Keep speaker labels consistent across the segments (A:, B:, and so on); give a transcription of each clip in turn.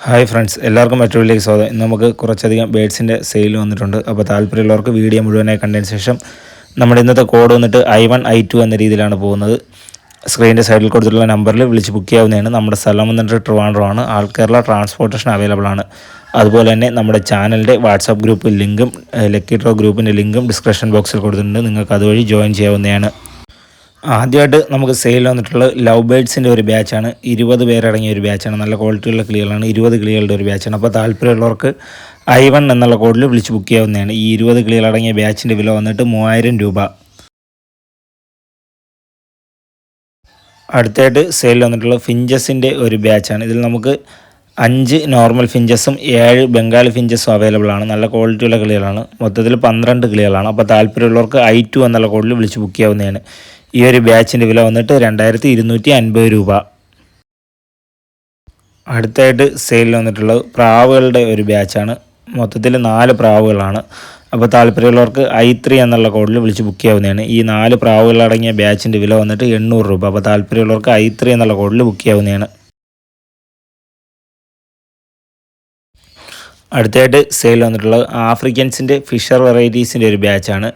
A: Hi friends, എല്ലാവർക്കും മറ്റൊരു വീഡിയോയിലേക്ക് സ്വാഗതം. ഇന്ന് നമുക്ക് കുറച്ചധികം ബേഡ്സിൻ്റെ സെയിൽ വന്നിട്ടുണ്ട്. അപ്പോൾ താല്പര്യമുള്ളവർക്ക് വീഡിയോ മുഴുവനായി കണ്ടതിന് ശേഷം നമ്മുടെ ഇന്നത്തെ കോഡ് വന്നിട്ട് I1 I2 എന്ന രീതിയിലാണ് പോകുന്നത്. സ്ക്രീനിൻ്റെ സൈഡിൽ കൊടുത്തിട്ടുള്ള നമ്പറിൽ വിളിച്ച് ബുക്ക് ചെയ്യാവുന്നതാണ്. നമ്മുടെ സ്ഥലം വന്നിട്ട് ട്രിവാൻഡ്രമാണ്. ആൾ കേരള ട്രാൻസ്പോർട്ടേഷൻ അവൈലബിൾ ആണ്. അതുപോലെ തന്നെ നമ്മുടെ ചാനലിൻ്റെ വാട്സാപ്പ് ഗ്രൂപ്പ് ലിങ്കും ലക്കി ഡ്രോ ഗ്രൂപ്പിൻ്റെ ലിങ്കും ഡിസ്ക്രിപ്ഷൻ ബോക്സിൽ കൊടുത്തിട്ടുണ്ട്. നിങ്ങൾക്ക് അതുവഴി ജോയിൻ ചെയ്യാവുന്നതാണ്. ആദ്യമായിട്ട് നമുക്ക് സെയിൽ വന്നിട്ടുള്ളത് ലവ് ബേഡ്സിൻ്റെ ഒരു ബാച്ചാണ്. 20 പേരടങ്ങിയ ഒരു ബാച്ചാണ്. നല്ല ക്വാളിറ്റിയുള്ള കിളികളാണ്. 20 കിളികളുടെ ഒരു ബാച്ചാണ്. അപ്പോൾ താല്പര്യമുള്ളവർക്ക് I1 എന്നുള്ള കോഡിൽ വിളിച്ച് ബുക്ക് ചെയ്യാവുന്നതാണ്. ഈ 20 കിളികളടങ്ങിയ ബാച്ചിൻ്റെ വില വന്നിട്ട് 3000 രൂപ. അടുത്തായിട്ട് സെയിൽ വന്നിട്ടുള്ളത് ഫിഞ്ചസിൻ്റെ ഒരു ബാച്ചാണ്. ഇതിൽ നമുക്ക് 5 നോർമൽ ഫിഞ്ചസും 7 ബംഗാളി ഫിഞ്ചസും അവൈലബിൾ ആണ്. നല്ല ക്വാളിറ്റിയുള്ള കിളികളാണ്. മൊത്തത്തിൽ 12 കിളികളാണ്. അപ്പോൾ താല്പര്യമുള്ളവർക്ക് I2 എന്നുള്ള കോഡിൽ വിളിച്ച് ബുക്ക് ചെയ്യാവുന്നതാണ്. ഈ ഒരു ബാച്ചിൻ്റെ വില വന്നിട്ട് 2250 രൂപ. അടുത്തായിട്ട് സെയിലിൽ വന്നിട്ടുള്ളത് പ്രാവുകളുടെ ഒരു ബാച്ചാണ്. മൊത്തത്തിൽ 4 പ്രാവുകളാണ്. അപ്പോൾ താല്പര്യമുള്ളവർക്ക് I3 എന്നുള്ള കോഡിൽ വിളിച്ച് ബുക്ക് ചെയ്യാവുന്നതാണ്. ഈ 4 പ്രാവുകളടങ്ങിയ ബാച്ചിൻ്റെ വില വന്നിട്ട് 800 രൂപ. അപ്പോൾ താല്പര്യമുള്ളവർക്ക് I3 എന്നുള്ള കോഡിൽ ബുക്ക് ചെയ്യാവുന്നതാണ്. അടുത്തായിട്ട് സെയിൽ വന്നിട്ടുള്ളത് ആഫ്രിക്കൻസിൻ്റെ ഫിഷർ വെറൈറ്റീസിൻ്റെ ഒരു ബാച്ചാണ്.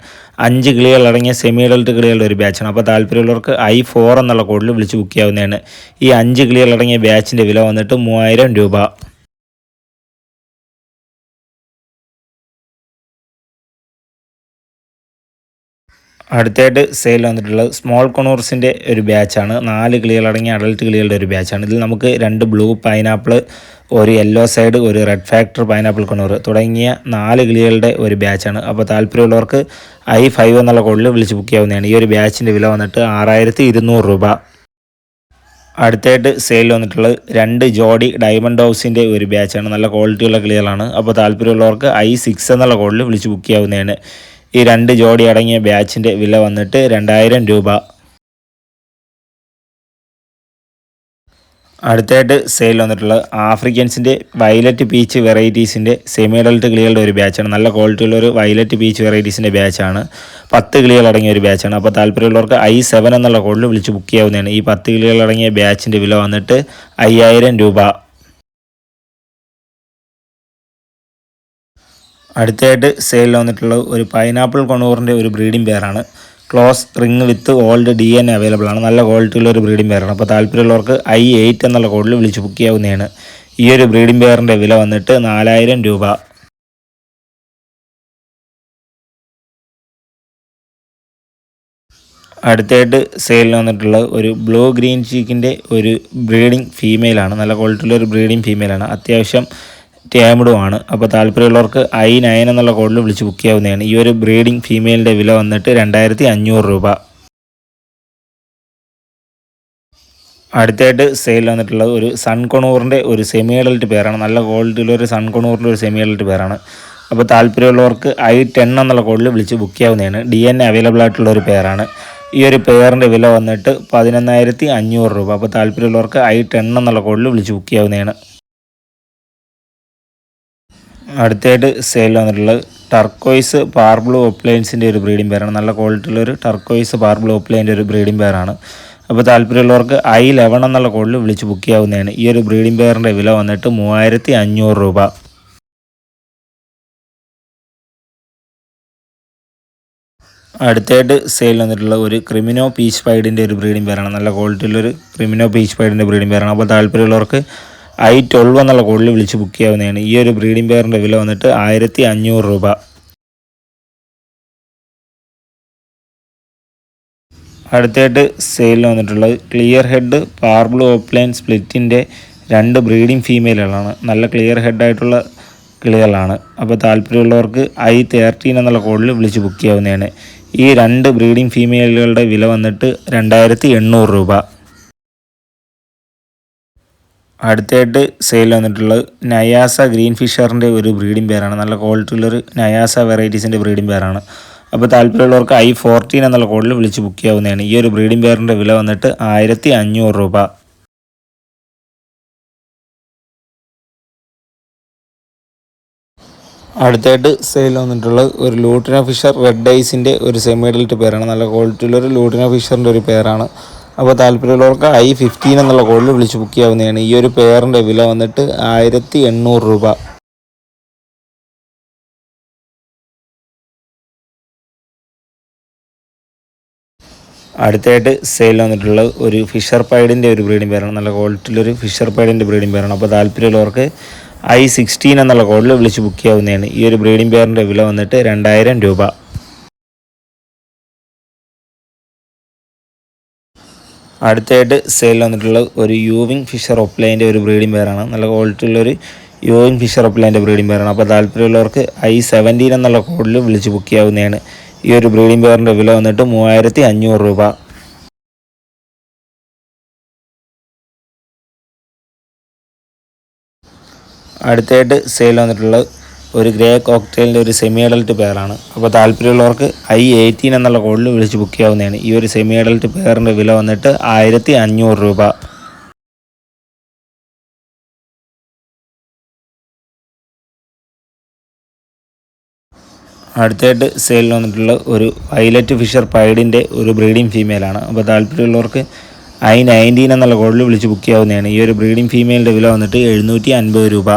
A: 5 കിളികളടങ്ങിയ സെമി അഡൽട്ട് കിളികളുടെ ഒരു ബാച്ചാണ്. അപ്പോൾ താല്പര്യമുള്ളവർക്ക് I4 എന്നുള്ള കോഡിൽ വിളിച്ച് ബുക്ക് ചെയ്യാവുന്നതാണ്. ഈ 5 കിളികളടങ്ങിയ ബാച്ചിൻ്റെ വില വന്നിട്ട് 3000 രൂപ. അടുത്തായിട്ട് സെയിൽ വന്നിട്ടുള്ളത് സ്മോൾ കൊണൂർസിൻ്റെ ഒരു ബാച്ചാണ്. 4 കിളികളടങ്ങിയ അഡൽട്ട് കിളികളുടെ ഒരു ബാച്ചാണ്. ഇതിൽ നമുക്ക് 2 ബ്ലൂ പൈനാപ്പിൾ, ഒരു യെല്ലോ സൈഡ്, ഒരു റെഡ് ഫാക്ടർ പൈനാപ്പിൾ കൊണൂർ തുടങ്ങിയ 4 കിളികളുടെ ഒരു ബാച്ചാണ്. അപ്പോൾ താല്പര്യമുള്ളവർക്ക് I5 എന്നുള്ള കോഡിൽ വിളിച്ച് ബുക്ക് ചെയ്യാവുന്നതാണ്. ഈ ഒരു ബാച്ചിൻ്റെ വില വന്നിട്ട് 6200 രൂപ. അടുത്തായിട്ട് സെയിൽ വന്നിട്ടുള്ളത് 2 ജോഡി ഡയമണ്ട് ഹൗസിൻ്റെ ഒരു ബാച്ചാണ്. നല്ല ക്വാളിറ്റിയുള്ള കിളികളാണ്. അപ്പോൾ താല്പര്യമുള്ളവർക്ക് I6 എന്നുള്ള കോഡിൽ വിളിച്ച് ബുക്ക് ചെയ്യാവുന്നതാണ്. ഈ 2 ജോഡി അടങ്ങിയ ബാച്ചിൻ്റെ വില വന്നിട്ട് 2000 രൂപ. അടുത്തായിട്ട് സെയിൽ വന്നിട്ടുള്ളത് ആഫ്രിക്കൻസിൻ്റെ വയലറ്റ് പീച്ച് വെറൈറ്റീസിൻ്റെ സെമി അഡൽട്ട് കിളികളുടെ ഒരു ബാച്ചാണ്. നല്ല ക്വാളിറ്റിയുള്ള ഒരു വയലറ്റ് പീച്ച് വെറൈറ്റീസിൻ്റെ ബാച്ചാണ്. 10 കിളികളടങ്ങിയ ഒരു ബാച്ചാണ്. അപ്പോൾ താല്പര്യമുള്ളവർക്ക് I7 എന്നുള്ള കോഡിൽ വിളിച്ച് ബുക്ക് ചെയ്യാവുന്നതാണ്. ഈ 10 കിളികളടങ്ങിയ ബാച്ചിൻ്റെ വില വന്നിട്ട് 5000 രൂപ. അടുത്തായിട്ട് സെയിലിൽ വന്നിട്ടുള്ളത് ഒരു പൈനാപ്പിൾ കൊണൂറിൻ്റെ ഒരു ബ്രീഡിംഗ് പെയറാണ്. Close ring with old DNA available ആണ്. നല്ല ക്വാളിറ്റിയുള്ള ഒരു ബ്രീഡിംഗ് പെയറാണ്. അപ്പോൾ താല്പര്യമുള്ളവർക്ക് I8 എന്നുള്ള കോഡിൽ വിളിച്ച് ബുക്ക് ചെയ്യാവുന്നതാണ്. ഈ ഒരു ബ്രീഡിംഗ് പെയറിൻ്റെ വില വന്നിട്ട് 4000 രൂപ. അടുത്തായിട്ട് സെയിലിൽ വന്നിട്ടുള്ളത് ഒരു ബ്ലൂ ഗ്രീൻ ചീക്കിൻ്റെ ഒരു ബ്രീഡിംഗ് ഫീമെയിലാണ്. നല്ല ക്വാളിറ്റിയുള്ള ഒരു ബ്രീഡിംഗ് ഫീമെയിലാണ്. അത്യാവശ്യം ടേംഡുമാണ്. അപ്പോൾ താല്പര്യമുള്ളവർക്ക് I9 എന്നുള്ള കോഡിൽ വിളിച്ച് ബുക്ക് ചെയ്യാവുന്നതാണ്. ഈ ഒരു ബ്രീഡിംഗ് ഫീമെയിലിൻ്റെ വില വന്നിട്ട് 2500 രൂപ. അടുത്തായിട്ട് സെയിൽ വന്നിട്ടുള്ളത് ഒരു സൺ കൊണൂറിൻ്റെ ഒരു സെമി അഡൽട്ട് പേരാണ്. നല്ല ക്വാളിറ്റിയുള്ള ഒരു സൺ കൊണൂറിൻ്റെ ഒരു സെമി അഡൽട്ട് പേരാണ്. അപ്പോൾ താല്പര്യമുള്ളവർക്ക് I10 എന്നുള്ള കോഡിൽ വിളിച്ച് ബുക്ക് ചെയ്യാവുന്നതാണ്. DNA അവൈലബിൾ ആയിട്ടുള്ള ഒരു പെയറാണ്. ഈ ഒരു പെയറിൻ്റെ വില വന്നിട്ട് 11500 രൂപ. അപ്പോൾ താല്പര്യമുള്ളവർക്ക് I10 എന്നുള്ള കോഡിൽ വിളിച്ച് ബുക്ക് ചെയ്യാവുന്നതാണ്. അടുത്തായിട്ട് സെയിൽ വന്നിട്ടുള്ളത് ടർക്കോയ്സ് പാർബ്ലൂ ഓപ്ലൈൻസിൻ്റെ ഒരു ബ്രീഡിംഗ് പെയറാണ്. നല്ല ക്വാളിറ്റിയുള്ള ഒരു ടർക്കോയ്സ് പാർബ്ലൂ ഓപ്ലൈൻ്റെ ഒരു ബ്രീഡിംഗ് പെയറാണ്. അപ്പോൾ താല്പര്യമുള്ളവർക്ക് I11 എന്നുള്ള കോഡിൽ വിളിച്ച് ബുക്ക് ചെയ്യാവുന്നതാണ്. ഈ ഒരു ബ്രീഡിംഗ് പെയറിൻ്റെ വില വന്നിട്ട് 3500 രൂപ. അടുത്തായിട്ട് സെയിൽ വന്നിട്ടുള്ള ഒരു ക്രിമിനോ പീച്ച് പൈഡിൻ്റെ ഒരു ബ്രീഡിംഗ് പെയറാണ്. നല്ല ക്വാളിറ്റിയുള്ളൊരു ക്രിമിനോ പീച്ച് പൈഡിൻ്റെ ബ്രീഡിംഗ് പെയറാണ്. അപ്പോൾ താല്പര്യമുള്ളവർക്ക് I12 എന്നുള്ള കോഡിൽ വിളിച്ച് ബുക്ക് ചെയ്യാവുന്നതാണ്. ഈ ഒരു ബ്രീഡിംഗ് പെയറിൻ്റെ വില വന്നിട്ട് 1500 രൂപ. അടുത്തായിട്ട് സെയിലിൽ വന്നിട്ടുള്ളത് ക്ലിയർ ഹെഡ് പാർബ്ലൂ ഓപ്ലൈൻ സ്പ്ലിറ്റിൻ്റെ 2 ബ്രീഡിംഗ് ഫീമെയിലുകളാണ്. നല്ല ക്ലിയർ ഹെഡായിട്ടുള്ള കിളികളാണ്. അപ്പോൾ താല്പര്യമുള്ളവർക്ക് I13 എന്നുള്ള കോഡിൽ വിളിച്ച് ബുക്ക് ചെയ്യാവുന്നതാണ്. ഈ 2 ബ്രീഡിംഗ് ഫീമെയിലുകളുടെ വില വന്നിട്ട് 2800 രൂപ. അടുത്തായിട്ട് സെയിൽ വന്നിട്ടുള്ളത് നയാസ ഗ്രീൻ ഫിഷറിൻ്റെ ഒരു ബ്രീഡിംഗ് പെയറാണ്. നല്ല ക്വാളിറ്റിയുള്ളൊരു നയാസ വെറൈറ്റീസിൻ്റെ ബ്രീഡിംഗ് പെയറാണ്. അപ്പോൾ താല്പര്യമുള്ളവർക്ക് I14 എന്നുള്ള കോഡിൽ വിളിച്ച് ബുക്ക് ചെയ്യാവുന്നതാണ്. ഈ ഒരു ബ്രീഡിംഗ് പെയറിൻ്റെ വില വന്നിട്ട് 1500 രൂപ. അടുത്തായിട്ട് സെയിൽ വന്നിട്ടുള്ളത് ഒരു ലൂട്ടിന ഫിഷർ റെഡ് ഐസിൻ്റെ ഒരു സെമി അഡൽട്ട് പെയറാണ്. നല്ല ക്വാളിറ്റിയുള്ളൊരു ലൂട്ടിന ഫിഷറിൻ്റെ ഒരു പെയറാണ്. അപ്പോൾ താല്പര്യമുള്ളവർക്ക് I15 എന്നുള്ള കോഡിൽ വിളിച്ച് ബുക്ക് ചെയ്യാവുന്നതാണ്. ഈ ഒരു പെയറിൻ്റെ വില വന്നിട്ട് 1800 രൂപ. അടുത്തായിട്ട് സെയിൽ വന്നിട്ടുള്ളത് ഒരു ഫിഷർ പൈഡിൻ്റെ ഒരു ബ്രീഡിംഗ് പെയറാണ്. നല്ല ക്വാളിറ്റിയിലൊരു ഫിഷർ പൈഡിൻ്റെ ബ്രീഡിംഗ് പെയറാണ്. അപ്പോൾ താല്പര്യമുള്ളവർക്ക് I16 എന്നുള്ള കോഡിൽ വിളിച്ച് ബുക്ക് ചെയ്യാവുന്നതാണ്. ഈ ഒരു ബ്രീഡിംഗ് പെയറിൻ്റെ വില വന്നിട്ട് 2000 രൂപ. അടുത്തായിട്ട് സെയിൽ വന്നിട്ടുള്ളത് ഒരു യൂവിങ് ഫിഷർ ഒപ്ലൈൻ്റെ ഒരു ബ്രീഡിംഗ് പെയറാണ്. നല്ല ക്വാളിറ്റിയുള്ളൊരു യൂവിങ് ഫിഷർ ഒപ്ലൈൻ്റെ ബ്രീഡിംഗ് പെയറാണ്. അപ്പോൾ താല്പര്യമുള്ളവർക്ക് I17 എന്നുള്ള കോഡിൽ വിളിച്ച് ബുക്ക് ചെയ്യാവുന്നതാണ്. ഈ ഒരു ബ്രീഡിംഗ് പെയറിൻ്റെ വില വന്നിട്ട് 3500 രൂപ. അടുത്തായിട്ട് സെയിൽ വന്നിട്ടുള്ളത് ഒരു ഗ്രേ കോക്ടെയിലിൻ്റെ ഒരു സെമി അഡൽട്ട് പെയറാണ്. അപ്പോൾ താല്പര്യമുള്ളവർക്ക് I18 എന്നുള്ള കോഡിൽ വിളിച്ച് ബുക്ക് ചെയ്യാവുന്നതാണ്. ഈ ഒരു സെമി അഡൽട്ട് പെയറിൻ്റെ വില വന്നിട്ട് 1500 രൂപ. അടുത്തായിട്ട് സെയിൽ വന്നിട്ടുള്ള ഒരു വയലറ്റ് ഫിഷർ പൈഡിൻ്റെ ഒരു ബ്രീഡിംഗ് ഫീമെയിലാണ്. അപ്പോൾ താല്പര്യമുള്ളവർക്ക് I19 എന്നുള്ള കോഡിൽ വിളിച്ച് ബുക്ക് ചെയ്യാവുന്നതാണ്. ഈ ഒരു ബ്രീഡിംഗ് ഫീമെയിലിൻ്റെ വില വന്നിട്ട് 750 രൂപ.